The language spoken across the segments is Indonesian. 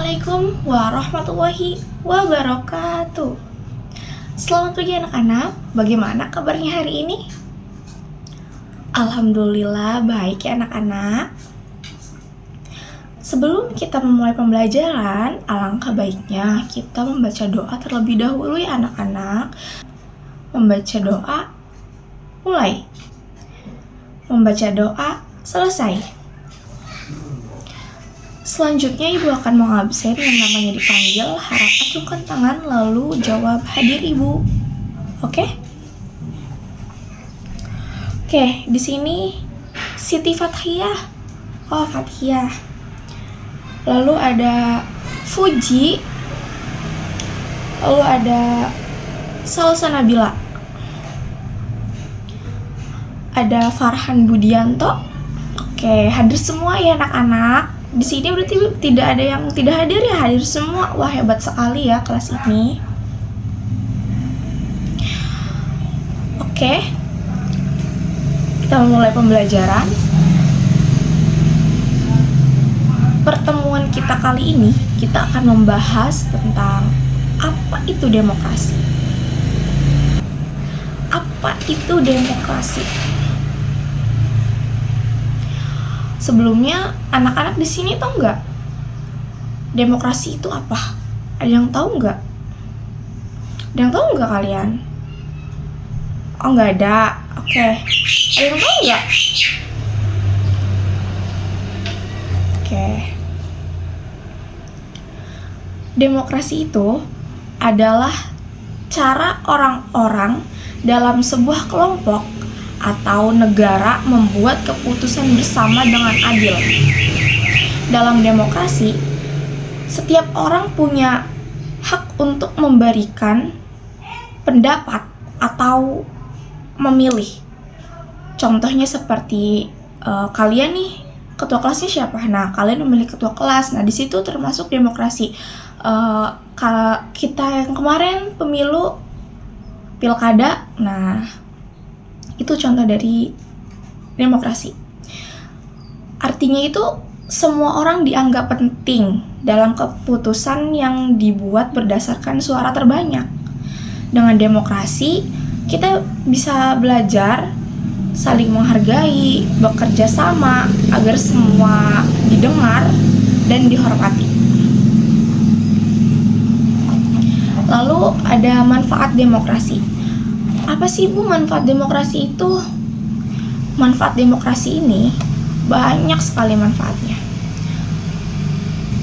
Assalamualaikum warahmatullahi wabarakatuh. Selamat pagi anak-anak, bagaimana kabarnya hari ini? Alhamdulillah baik ya anak-anak. Sebelum kita memulai pembelajaran, alangkah baiknya kita membaca doa terlebih dahulu ya anak-anak. Membaca doa, mulai. Membaca doa, selesai. Selanjutnya ibu akan mengabsen yang namanya dipanggil, harap acungkan tangan lalu jawab hadir ibu. Oke? Oke, di sini Siti Fathiyah. Oh, Fathiyah. Lalu ada Fuji. Lalu ada Salsa Nabila. Ada Farhan Budianto. Oke, hadir semua ya anak-anak. Di sini berarti tidak ada yang tidak hadir ya, hadir semua. Wah, hebat sekali ya kelas ini. Oke. Kita memulai pembelajaran. Pertemuan kita kali ini kita akan membahas tentang apa itu demokrasi. Apa itu demokrasi? Sebelumnya, anak-anak di sini tahu nggak demokrasi itu apa? Ada yang tahu nggak? Ada yang tahu nggak kalian? Oh, nggak ada. Oke. Ada yang tahu nggak? Oke. Demokrasi itu adalah cara orang-orang dalam sebuah kelompok atau negara membuat keputusan bersama dengan adil. Dalam demokrasi, setiap orang punya hak untuk memberikan pendapat atau memilih. Contohnya seperti kalian nih, ketua kelasnya siapa? Nah, kalian memilih ketua kelas. Nah, di situ termasuk demokrasi. Kita yang kemarin pemilu pilkada, nah itu contoh dari demokrasi. Artinya itu semua orang dianggap penting dalam keputusan yang dibuat berdasarkan suara terbanyak. Dengan demokrasi, kita bisa belajar saling menghargai, bekerja sama agar semua didengar dan dihormati. Lalu ada manfaat demokrasi. Apa sih Bu manfaat demokrasi itu? Manfaat demokrasi ini banyak sekali manfaatnya.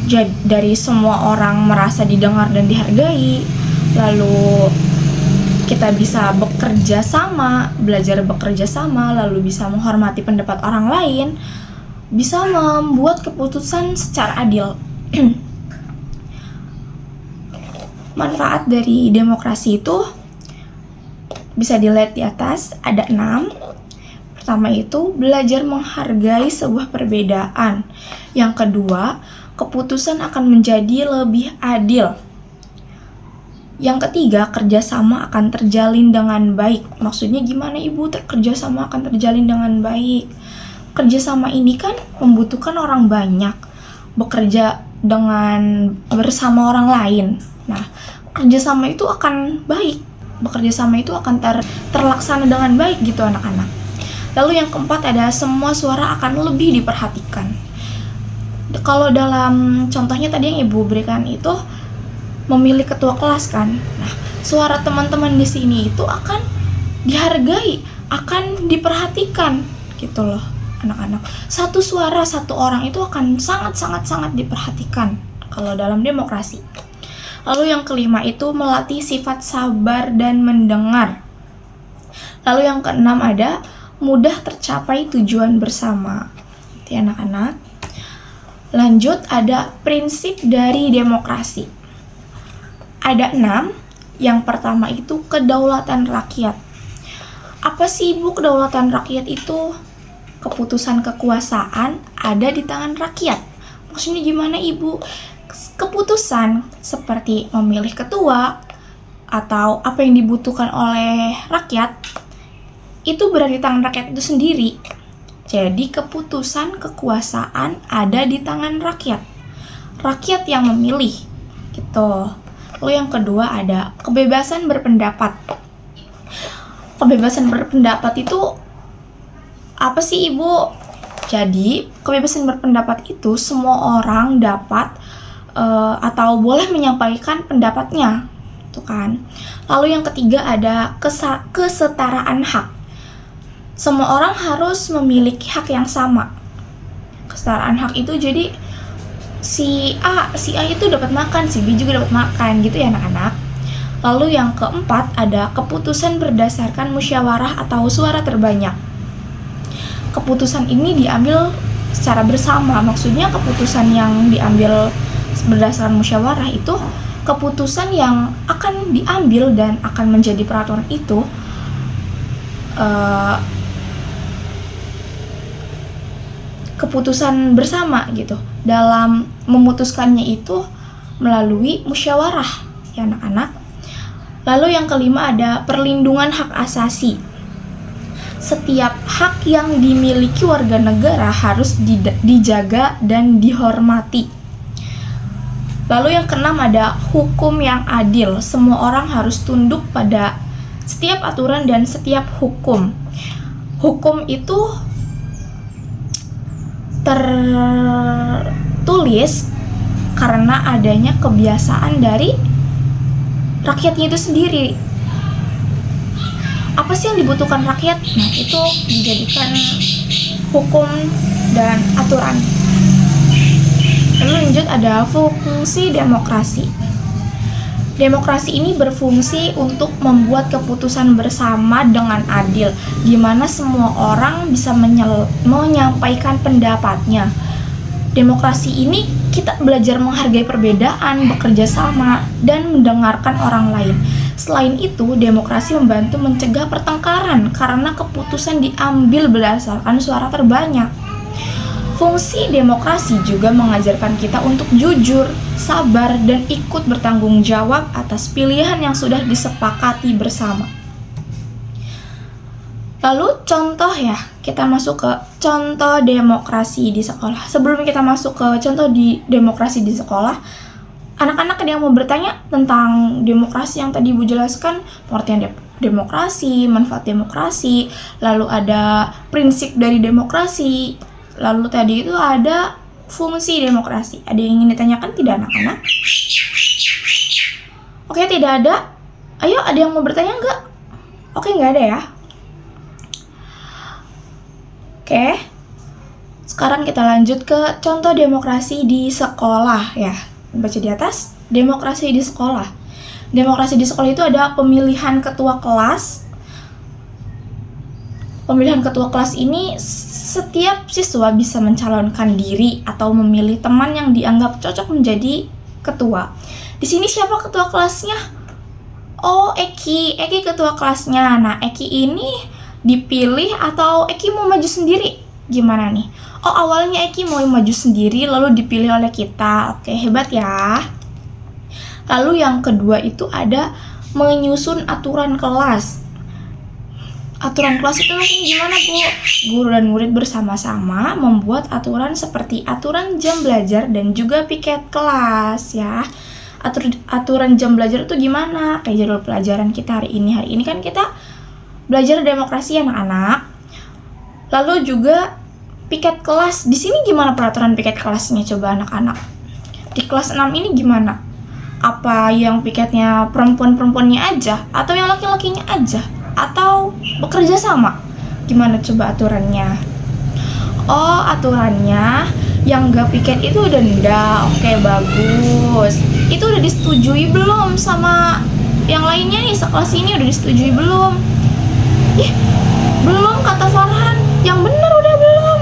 Jadi dari semua orang merasa didengar dan dihargai, lalu kita bisa bekerja sama, belajar bekerja sama, lalu bisa menghormati pendapat orang lain, bisa membuat keputusan secara adil. Manfaat dari demokrasi itu bisa dilihat di atas, ada 6. Pertama itu belajar menghargai sebuah perbedaan. Yang kedua, keputusan akan menjadi lebih adil. Yang ketiga, kerjasama akan terjalin dengan baik. Maksudnya gimana Ibu? Kerjasama akan terjalin dengan baik. Kerjasama ini kan membutuhkan orang banyak, bekerja dengan bersama orang lain. Nah, kerjasama itu akan baik. Bekerja sama itu akan terlaksana dengan baik gitu anak-anak. Lalu yang keempat ada semua suara akan lebih diperhatikan. Kalau dalam contohnya tadi yang Ibu berikan itu memilih ketua kelas kan. Nah, suara teman-teman di sini itu akan dihargai, akan diperhatikan gitu loh anak-anak. Satu suara satu orang itu akan sangat diperhatikan kalau dalam demokrasi. Lalu yang kelima itu melatih sifat sabar dan mendengar. Lalu yang keenam ada mudah tercapai tujuan bersama. Itu ya anak-anak. Lanjut ada prinsip dari demokrasi. Ada 6. Yang pertama itu kedaulatan rakyat. Apa sih Ibu kedaulatan rakyat itu? Keputusan kekuasaan ada di tangan rakyat. Maksudnya gimana Ibu? Keputusan seperti memilih ketua atau apa yang dibutuhkan oleh rakyat itu berada di tangan rakyat itu sendiri. Jadi keputusan kekuasaan ada di tangan rakyat. rakyat yang memilih gitu. Lalu yang kedua ada kebebasan berpendapat. Kebebasan berpendapat itu apa sih Ibu? Jadi kebebasan berpendapat itu semua orang dapat atau boleh menyampaikan pendapatnya, tuh kan. Lalu yang ketiga ada kesetaraan hak. Semua orang harus memiliki hak yang sama. Kesetaraan hak itu jadi si A itu dapat makan, si B juga dapat makan gitu ya anak-anak. Lalu yang keempat ada keputusan berdasarkan musyawarah atau suara terbanyak. Keputusan ini diambil secara bersama, maksudnya keputusan yang diambil berdasarkan musyawarah itu keputusan yang akan diambil dan akan menjadi peraturan itu keputusan bersama gitu. Dalam memutuskannya itu melalui musyawarah ya anak-anak. Lalu yang kelima ada perlindungan hak asasi. Setiap hak yang dimiliki warga negara harus dijaga dan dihormati. Lalu yang keenam ada hukum yang adil. Semua orang harus tunduk pada setiap aturan dan setiap hukum. Hukum itu tertulis karena adanya kebiasaan dari rakyatnya itu sendiri. Apa sih yang dibutuhkan rakyat? Nah, itu dijadikan hukum dan aturan. Lalu lanjut ada fungsi demokrasi. Demokrasi ini berfungsi untuk membuat keputusan bersama dengan adil, di mana semua orang bisa menyampaikan pendapatnya. Demokrasi ini kita belajar menghargai perbedaan, bekerja sama, dan mendengarkan orang lain. Selain itu, demokrasi membantu mencegah pertengkaran karena keputusan diambil berdasarkan suara terbanyak. Fungsi demokrasi juga mengajarkan kita untuk jujur, sabar, dan ikut bertanggung jawab atas pilihan yang sudah disepakati bersama. Lalu contoh ya, kita masuk ke contoh demokrasi di sekolah. Sebelum kita masuk ke contoh di demokrasi di sekolah, anak-anak ada yang mau bertanya tentang demokrasi yang tadi Ibu jelaskan, pengertian demokrasi, manfaat demokrasi, lalu ada prinsip dari demokrasi, lalu tadi itu ada fungsi demokrasi. Ada yang ingin ditanyakan tidak anak-anak? Oke, tidak ada. Ayo, ada yang mau bertanya nggak? Oke, nggak ada ya. Oke, sekarang kita lanjut ke contoh demokrasi di sekolah ya. Baca di atas, demokrasi di sekolah. Demokrasi di sekolah itu ada pemilihan ketua kelas. Pemilihan ketua kelas ini setiap siswa bisa mencalonkan diri atau memilih teman yang dianggap cocok menjadi ketua. Di sini siapa ketua kelasnya? Oh, Eki ketua kelasnya. Nah, Eki ini dipilih atau Eki mau maju sendiri? Gimana nih? Oh, awalnya Eki mau maju sendiri lalu dipilih oleh kita. Oke, hebat ya. Lalu yang kedua itu ada menyusun aturan kelas. Aturan kelas itu maksudnya gimana, Bu? Guru dan murid bersama-sama membuat aturan seperti aturan jam belajar dan juga piket kelas ya. Aturan jam belajar itu gimana? Kayak jadwal pelajaran kita hari ini. Hari ini kan kita belajar demokrasi anak-anak. Lalu juga piket kelas. Di sini gimana peraturan piket kelasnya coba anak-anak? Di kelas 6 ini gimana? Apa yang piketnya perempuan-perempuannya aja atau yang laki-lakinya aja? Atau bekerja sama? Gimana coba aturannya? Oh, aturannya yang gak piket itu denda. Oke, bagus. Itu udah disetujui belum sama yang lainnya nih? Sekelas ini udah disetujui belum? Ih, belum kata Farhan. Yang bener udah belum?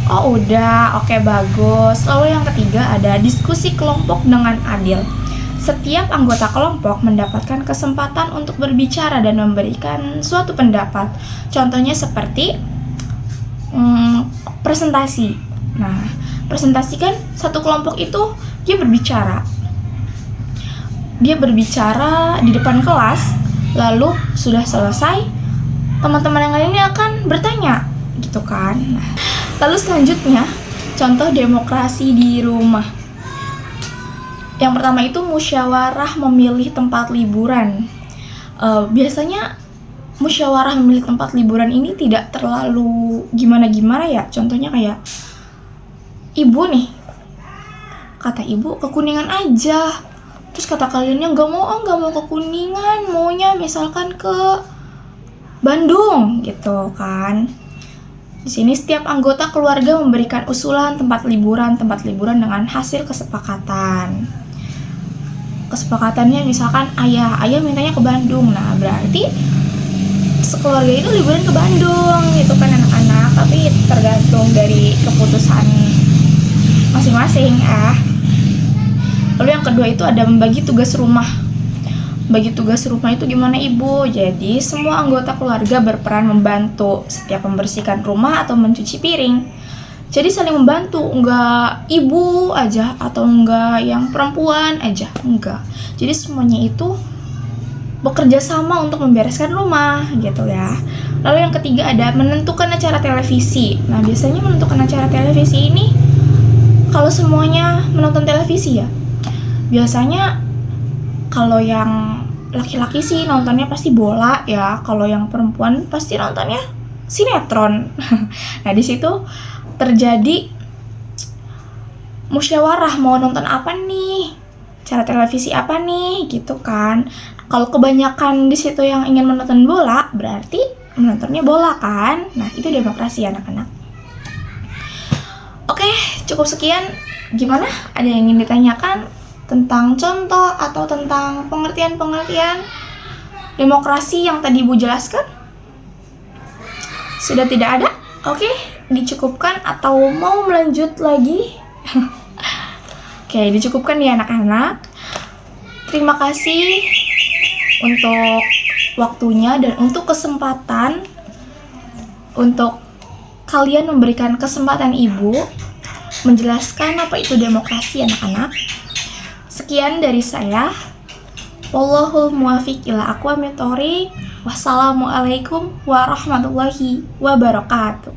Oh, udah. Oke, bagus. Lalu yang ketiga ada diskusi kelompok dengan adil. Setiap anggota kelompok mendapatkan kesempatan untuk berbicara dan memberikan suatu pendapat. Contohnya seperti presentasi. Nah, presentasi kan satu kelompok itu dia berbicara. Dia berbicara di depan kelas, lalu sudah selesai, teman-teman yang lainnya akan bertanya, gitu kan. Nah, lalu selanjutnya, contoh demokrasi di rumah. Yang pertama itu musyawarah memilih tempat liburan. Biasanya musyawarah memilih tempat liburan ini tidak terlalu gimana-gimana ya. Contohnya kayak ibu nih, kata ibu ke Kuningan aja. Terus kata kaliannya nggak mau ke Kuningan, maunya misalkan ke Bandung gitu kan. Di sini setiap anggota keluarga memberikan usulan tempat liburan dengan hasil kesepakatan. Kesepakatannya misalkan ayah mintanya ke Bandung. Nah, berarti sekeluarga itu liburan ke Bandung gitu kan anak-anak, tapi tergantung dari keputusan masing-masing Lalu yang kedua itu ada membagi tugas rumah. Bagi tugas rumah itu gimana ibu? Jadi semua anggota keluarga berperan membantu, setiap membersihkan rumah atau mencuci piring. Jadi saling membantu, enggak ibu aja atau enggak yang perempuan aja, enggak. Jadi semuanya itu bekerja sama untuk membereskan rumah gitu ya. Lalu yang ketiga ada menentukan acara televisi. Nah, biasanya menentukan acara televisi ini kalau semuanya menonton televisi ya. Biasanya kalau yang laki-laki sih nontonnya pasti bola ya, kalau yang perempuan pasti nontonnya sinetron. Nah, di situ terjadi musyawarah mau nonton apa nih, cara televisi apa nih gitu kan. Kalau kebanyakan di situ yang ingin menonton bola, berarti menontonnya bola kan. Nah, itu demokrasi anak-anak. Oke, cukup sekian. Gimana? Ada yang ingin ditanyakan tentang contoh atau tentang pengertian-pengertian demokrasi yang tadi Ibu jelaskan? Sudah tidak ada? Oke, dicukupkan atau mau melanjut lagi? Oke, dicukupkan ya anak-anak. Terima kasih untuk waktunya dan untuk kesempatan untuk kalian memberikan kesempatan Ibu menjelaskan apa itu demokrasi anak-anak. Sekian dari saya. Wallahul muwaffiq ila aqwamit thoriq. Wassalamualaikum warahmatullahi wabarakatuh.